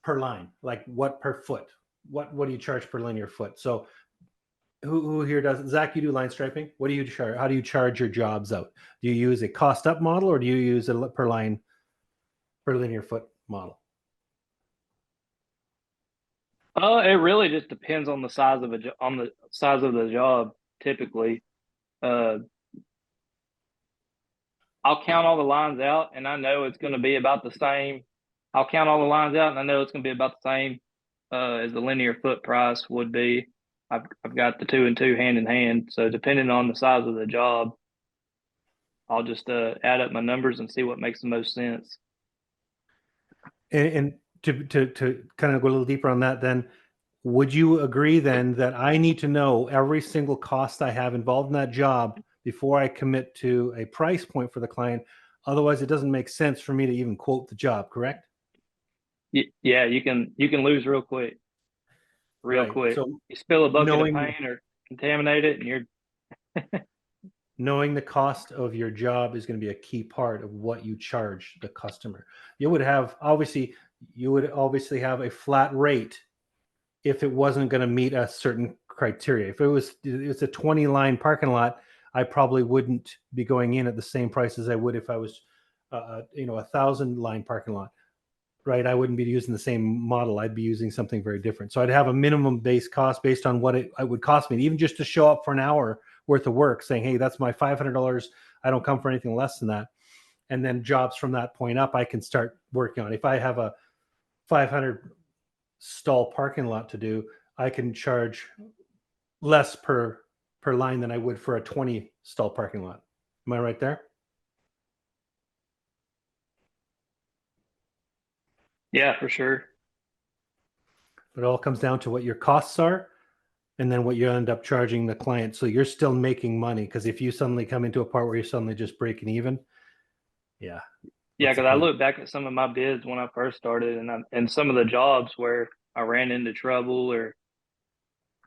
per line, like what per foot? What do you charge per linear foot? So who here does, Zach, you do line striping? What do you charge? How do you charge your jobs out? Do you use a cost up model, or do you use a per line, per linear foot model? It really just depends on the size of on the size of the job. Typically, I'll count all the lines out, and I know it's going to be about the same. I'll count all the lines out, and I know it's going to be about the same as the linear foot price would be. I've got the 2 and 2 hand in hand. So depending on the size of the job, I'll just add up my numbers and see what makes the most sense. And to kind of go a little deeper on that, then would you agree then that I need to know every single cost I have involved in that job before I commit to a price point for the client. Otherwise, it doesn't make sense for me to even quote the job, correct? Yeah, you can lose real quick. Real Right. quick. So You spill a bucket knowing- of paint or contaminate it, and you're knowing the cost of your job is going to be a key part of what you charge the customer. You would obviously have a flat rate if it wasn't going to meet a certain criteria. If it's a 20 line parking lot, I probably wouldn't be going in at the same price as I would if I was, a 1,000 line parking lot, right? I wouldn't be using the same model. I'd be using something very different. So I'd have a minimum base cost based on what it would cost me, even just to show up for an hour worth of work, saying, hey, that's my $500. I don't come for anything less than that. And then jobs from that point up, I can start working on. If I have a 500 stall parking lot to do, I can charge less per line than I would for a 20 stall parking lot. Am I right there? yeah, for sure. It all comes down to what your costs are and then what you end up charging the client. So you're still making money, because if you suddenly come into a part where you're suddenly just breaking even, yeah. Yeah, What's the because I point? look back at some of my bids when I first started, and some of the jobs where I ran into trouble or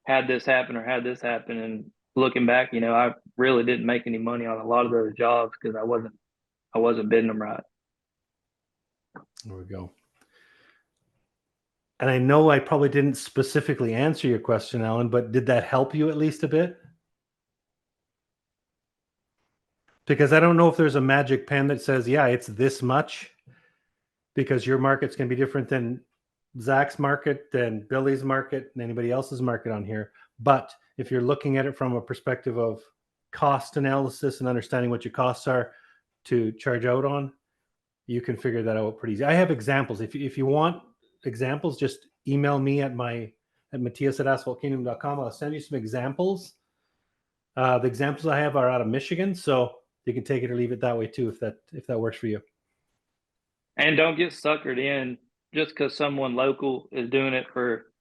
had this happen, and looking back, I really didn't make any money on a lot of those jobs because I wasn't bidding them right. There we go. And I know I probably didn't specifically answer your question, Alan, but did that help you at least a bit? Because I don't know if there's a magic pen that says, yeah, it's this much, because your market's going to be different than Zach's market, than Billy's market, and anybody else's market on here. But if you're looking at it from a perspective of cost analysis and understanding what your costs are to charge out on, you can figure that out pretty easy. I have examples. If you want examples, just email me at Matthias@asphaltkingdom.com. I'll send you some examples. The examples I have are out of Michigan, so you can take it or leave it that way too, if that works for you. And don't get suckered in just because someone local is doing it for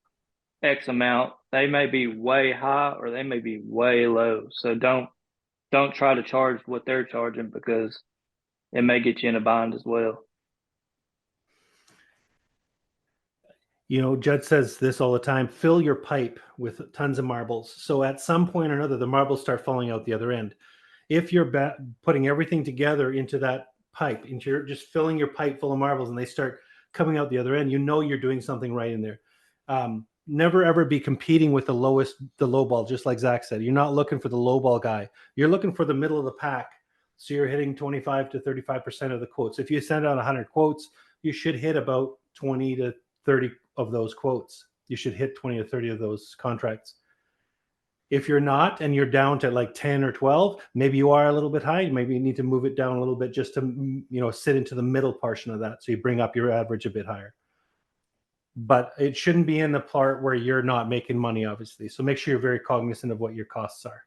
X amount. They may be way high or they may be way low. So don't try to charge what they're charging, because it may get you in a bind as well. Judd says this all the time: fill your pipe with tons of marbles. So at some point or another, the marbles start falling out the other end. If you're putting everything together into that pipe, you're just filling your pipe full of marbles, and they start coming out the other end, you're doing something right in there. Never ever be competing with the low ball, just like Zach said. You're not looking for the low ball guy. You're looking for the middle of the pack. So you're hitting 25 to 35% of the quotes. If you send out 100 quotes, you should hit about 20 to 30 of those quotes. You should hit 20 to 30 of those contracts. If you're not, and you're down to like 10 or 12, maybe you are a little bit high. Maybe you need to move it down a little bit just to, sit into the middle portion of that. So you bring up your average a bit higher. But it shouldn't be in the part where you're not making money, obviously. So make sure you're very cognizant of what your costs are.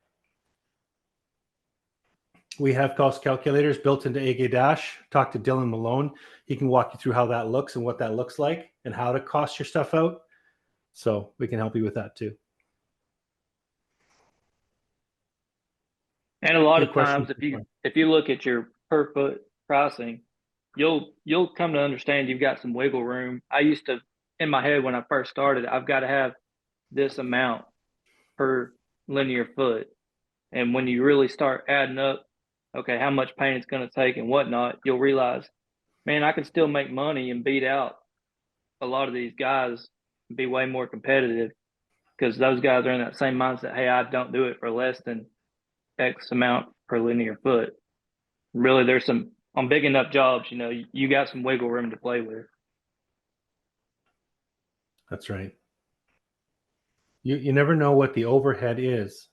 We have cost calculators built into AG Dash. Talk to Dylan Malone. He can walk you through how that looks and what that looks like and how to cost your stuff out. So we can help you with that too. And a lot Good of times, question. if you look at your per foot pricing, you'll come to understand you've got some wiggle room. I used to, in my head when I first started, I've got to have this amount per linear foot. And when you really start adding up, okay, how much paint it's going to take and whatnot, you'll realize, man, I can still make money and beat out a lot of these guys and be way more competitive, because those guys are in that same mindset. Hey, I don't do it for less than X amount per linear foot. Really, there's some, on big enough jobs, you got some wiggle room to play with. That's right. You never know what the overhead is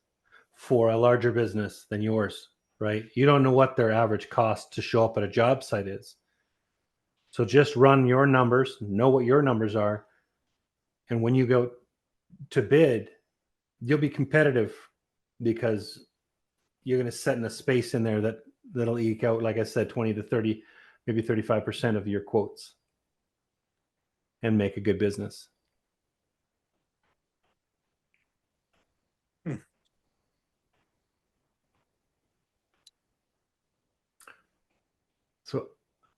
for a larger business than yours, right? You don't know what their average cost to show up at a job site is. So just run your numbers, know what your numbers are. And when you go to bid, you'll be competitive because you're going to set in a space in there that'll eke out, like I said, 20 to 30, maybe 35% of your quotes and make a good business. So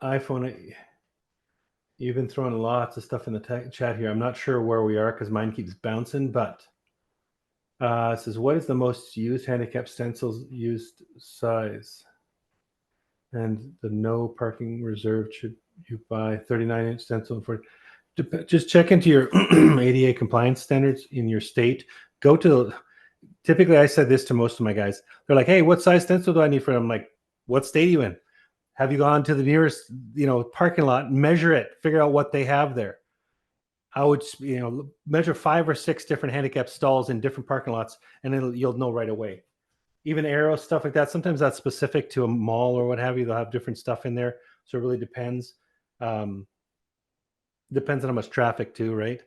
iPhone, you've been throwing lots of stuff in the chat here. I'm not sure where we are because mine keeps bouncing, but it says, what is the most used handicap stencils used size? And the no parking reserved, should you buy 39-inch stencil for? Just check into your ADA compliance standards in your state. Go to, typically I said this to most of my guys. They're like, hey, what size stencil do I need for them? I'm like, what state are you in? Have you gone to the nearest, parking lot, measure it, figure out what they have there? I would, measure 5 or 6 different handicap stalls in different parking lots, and you'll know right away. Even arrow stuff like that. Sometimes that's specific to a mall or what have you. They'll have different stuff in there. So it really depends. Depends on how much traffic too, right?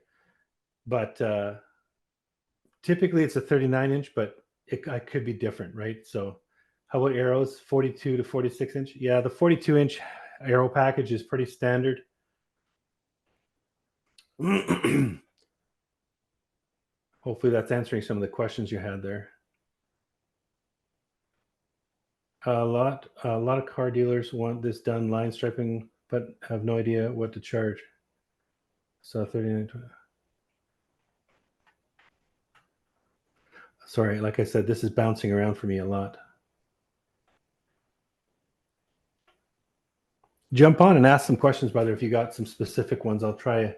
But typically it's a 39-inch, but I could be different, right? So how about arrows? 42 to 46-inch? Yeah, the 42-inch arrow package is pretty standard. Hopefully that's answering some of the questions you had there. A lot of car dealers want this done line striping, but have no idea what to charge. So 39. Sorry, like I said, this is bouncing around for me a lot. Jump on and ask some questions, brother. If you got some specific ones, I'll try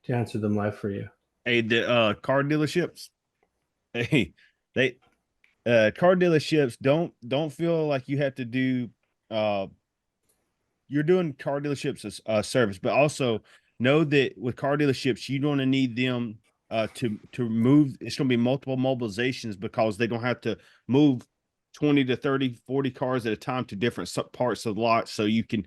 to answer them live for you. Hey, the car dealerships. Hey, they car dealerships don't feel like you have to do you're doing car dealerships as a service, but also know that with car dealerships, you're going to need them to move. It's going to be multiple mobilizations because they're going to have to move 20 to 30, 40 cars at a time to different parts of the lot, so you can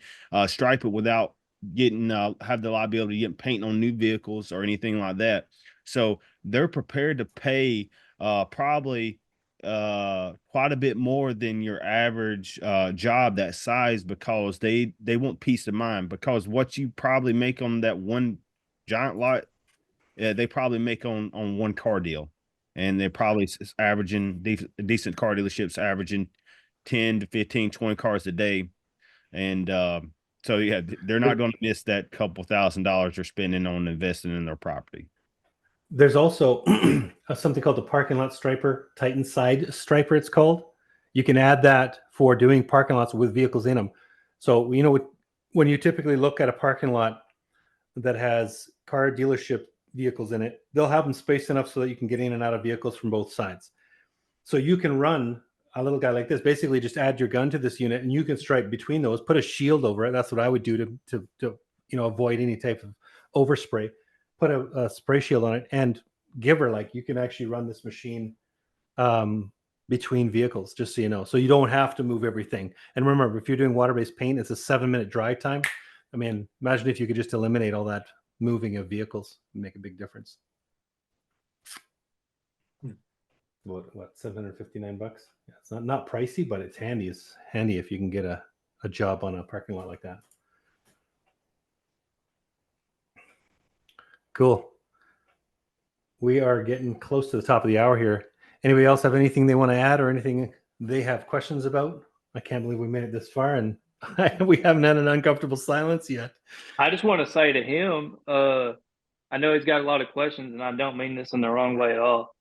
stripe it without getting have the liability of getting paint on new vehicles or anything like that. So they're prepared to pay probably quite a bit more than your average job that size, because they want peace of mind, because what you probably make on that one giant lot, they probably make on one car deal, and they're probably averaging decent car dealerships averaging 10 to 15, 20 cars a day. And so yeah, they're not going to miss that couple $1,000s they're spending on investing in their property. There's also something called the parking lot striper, Titan side striper it's called. You can add that for doing parking lots with vehicles in them. So, when you typically look at a parking lot that has car dealership vehicles in it, they'll have them spaced enough so that you can get in and out of vehicles from both sides. So you can run a little guy like this, basically just add your gun to this unit and you can stripe between those, put a shield over it. That's what I would do to avoid any type of overspray. Put a spray shield on it, and give her, like, you can actually run this machine between vehicles, just so you know. So you don't have to move everything. And remember, if you're doing water-based paint, it's a 7-minute dry time. I mean, imagine if you could just eliminate all that moving of vehicles and make a big difference. What, $759? Yeah, it's not pricey, but it's handy. It's handy if you can get a job on a parking lot like that. Cool. We are getting close to the top of the hour here. Anybody else have anything they want to add or anything they have questions about? I can't believe we made it this far and we haven't had an uncomfortable silence yet. I just want to say to him, I know he's got a lot of questions, and I don't mean this in the wrong way at all,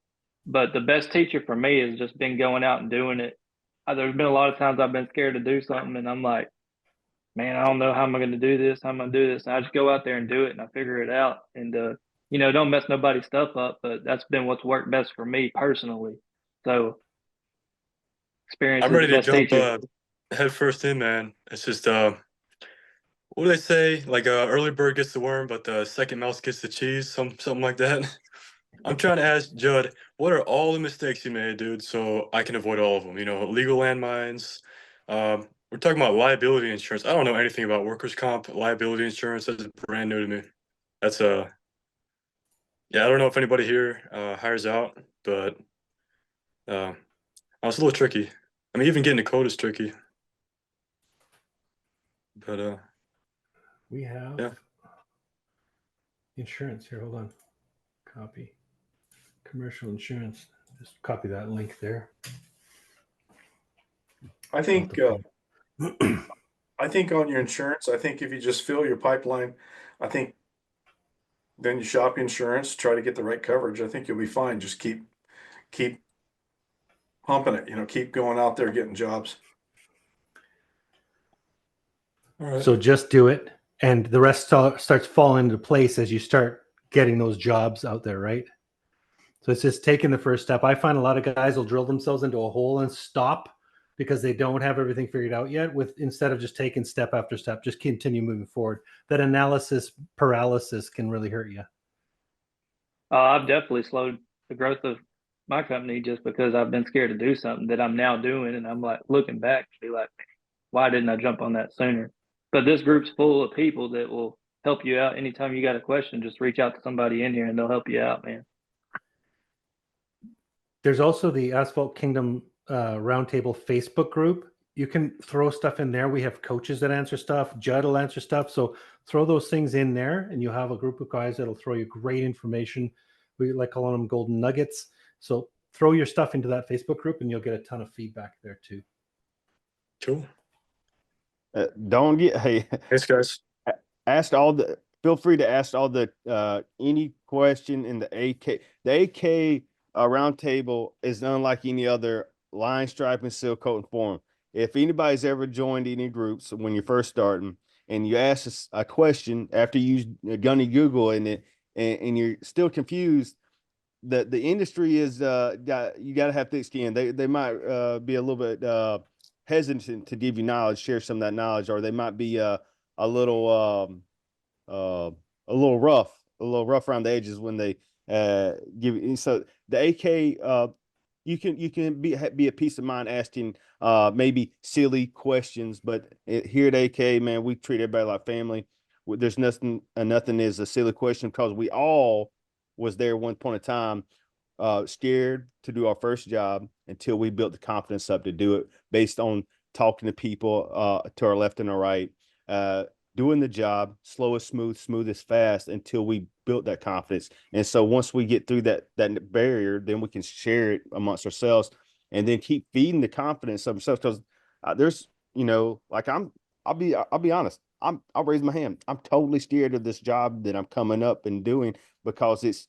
but the best teacher for me has just been going out and doing it. There's been a lot of times I've been scared to do something, and I'm like, man, I don't know how am I going to do this. How am I going to do this? And I just go out there and do it, and I figure it out. And, don't mess nobody's stuff up, but that's been what's worked best for me personally. So experience. I'm ready to jump head first in, man. It's just what do they say? Like early bird gets the worm, but the second mouse gets the cheese. Something like that. I'm trying to ask Judd, what are all the mistakes you made, dude, so I can avoid all of them? Legal landmines. We're talking about liability insurance. I don't know anything about workers' comp liability insurance. That's brand new to me. That's yeah, I don't know if anybody here hires out, but it's a little tricky. I mean, even getting a code is tricky. But we have insurance here. Hold on. Copy. Commercial insurance. Just copy that link there. I think I think on your insurance, I think if you just fill your pipeline, I think then you shop insurance, try to get the right coverage. I think you'll be fine. Just keep pumping it, keep going out there getting jobs. All right. So just do it, and the rest starts falling into place as you start getting those jobs out there, right? So it's just taking the first step. I find a lot of guys will drill themselves into a hole and stop because they don't have everything figured out yet. Instead of just taking step after step, just continue moving forward. That analysis paralysis can really hurt you. I've definitely slowed the growth of my company just because I've been scared to do something that I'm now doing, and I'm like looking back to be like, why didn't I jump on that sooner? But this group's full of people that will help you out anytime you got a question. Just reach out to somebody in here and they'll help you out, man. There's also the Asphalt Kingdom Roundtable Facebook group. You can throw stuff in there. We have coaches that answer stuff. Judd will answer stuff. So throw those things in there, and you'll have a group of guys that'll throw you great information. We like calling them golden nuggets. So throw your stuff into that Facebook group, and you'll get a ton of feedback there too. Cool. Don't get hey. Thanks, guys. Feel free to ask all the any question in the AK. The AK roundtable is unlike any other line striping, seal coating forum. If anybody's ever joined any groups when you're first starting and you ask a question after you gunny Google and you're still confused, the industry is you got to have thick skin. They might be a little bit hesitant to give you knowledge, share some of that knowledge, or they might be a little rough around the edges when they give you. So the AK, you can be a peace of mind asking maybe silly questions, but here at AK, man, we treat everybody like family. There's nothing is a silly question because we all was there one point in time, scared to do our first job until we built the confidence up to do it based on talking to people to our left and our right, doing the job, slow as smooth as fast until we built that confidence. And so once we get through that barrier, then we can share it amongst ourselves and then keep feeding the confidence of ourselves. Because there's, like I'll be honest. I'll raise my hand. I'm totally scared of this job that I'm coming up and doing because it's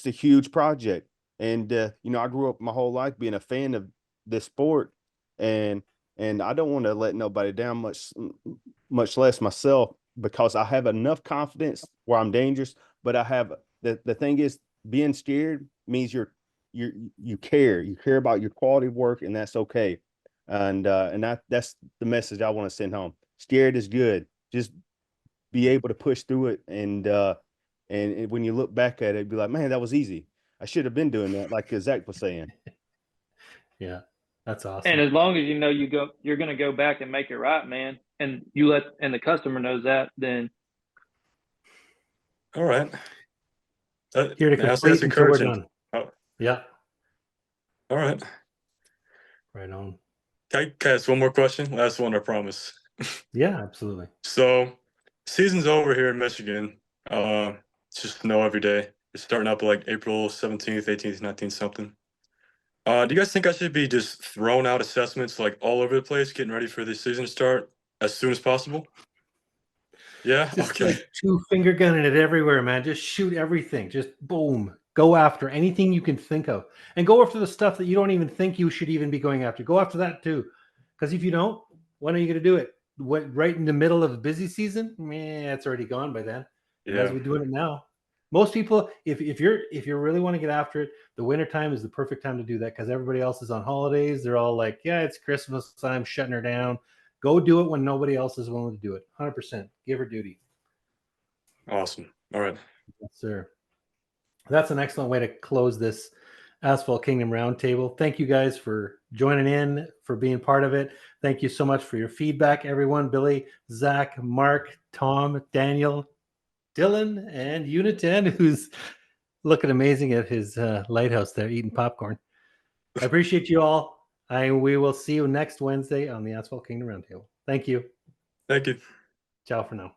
a huge project. And, I grew up my whole life being a fan of this sport, and I don't want to let nobody down, much less myself, because I have enough confidence where I'm dangerous. But I have the thing is, being scared means you care about your quality of work, and that's okay. And that's the message I want to send home. Scared is good. Just be able to push through it, and when you look back at it, be like, man, that was easy. I should have been doing that, like Zach was saying. Yeah, that's awesome. And as long as you're going to go back and make it right, man, and the customer knows that, then. All right. Here to complete until we're encouraging. done. Oh. Yeah. All right. Right on. Can I ask one more question? Last one, I promise. Yeah, absolutely. So, season's over here in Michigan. It's just snow every day. It's starting up like April 17th, 18th, 19th, something. Do you guys think I should be just throwing out assessments like all over the place, getting ready for the season to start as soon as possible? Yeah. Just Okay. like 2-finger gunning it everywhere, man. Just shoot everything. Just boom. Go after anything you can think of, and go after the stuff that you don't even think you should even be going after. Go after that too, because if you don't, when are you going to do it? Right in the middle of a busy season? It's already gone by then. You might as well be doing it now. Most people, if you really want to get after it, the winter time is the perfect time to do that because everybody else is on holidays. They're all like, yeah, it's Christmas time, shutting her down. Go do it when nobody else is willing to do it. 100%. Give her duty. Awesome. All right. Yes, sir. That's an excellent way to close this Asphalt Kingdom Roundtable. Thank you guys for joining in, for being part of it. Thank you so much for your feedback, everyone. Billy, Zach, Mark, Tom, Daniel, Dylan, and Unit 10, who's looking amazing at his lighthouse there, eating popcorn. I appreciate you all. We will see you next Wednesday on the Asphalt Kingdom Roundtable. Thank you. Thank you. Ciao for now.